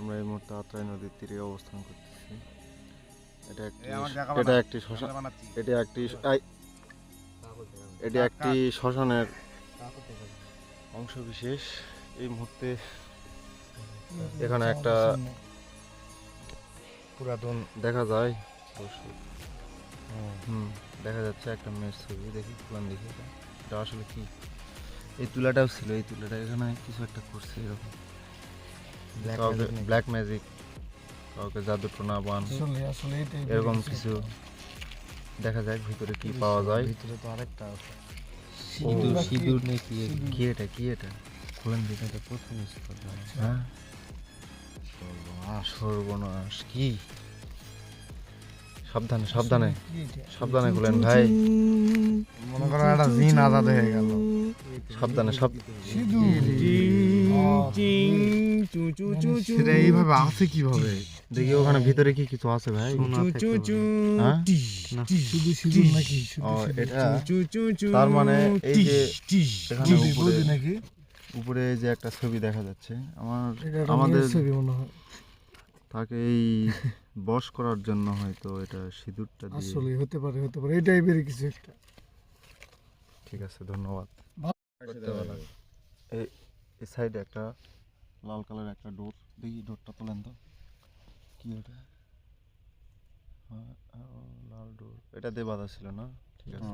আমরা এই মুহূর্তে আত্রাই নদীর তীরে অবস্থান করতেছি। এটা একটি শ্মশান। এটা একটি এটি একটি শ্মশানের অংশ বিশেষ। এই মুহূর্তে এখানে একটা পুরাতন দেখা যায়। দেখা যাচ্ছে একটা মেয়ের ছবি। দেখি পুরান দেখি এটা আসলে কি। এই তুলাটাও ছিল, এই তুলাটা এখানে কিছু একটা করছে এরকম ব্ল্যাক ম্যাজিক, কাউকে জাদু টোনা বান এরকম কিছু দেখা যায়। ভিতরে কি পাওয়া যায়? ভিতরে তো আরেকটা আছে, সিঁদুর নাকি? কি এটা? কি এটা? খুলেন দিকে। এটা প্রথম স্তর। হ্যাঁ, সর্বনাশ। কি? সাবধানে সাবধানে সাবধানে খুলেন ভাই, মনে করো একটা জিন আজাদ হয়ে গেল। সাবধানে সেটা এইভাবে আছে কিভাবে? দেখি ওখানে ভিতরে কি কিছু আছে ভাই। হ্যাঁ? ও, এটা তার মানে এই যে এখানে উপরে যে একটা ছবি দেখা যাচ্ছে, আমাদের তাকে এই বশ করার জন্য হয়তো এটা সিঁদুরটা দিয়ে। আসলে হতে পারে এই টাইপের কিছু একটা। ঠিক আছে, ধন্যবাদ। এই সাইডে একটা লাল কালার একটা ডোর, দেখি ডোরটা তোলেন তো। কি ওটা? লাল ডোর, এটা দিয়ে বাঁধা ছিল না? ঠিক আছে।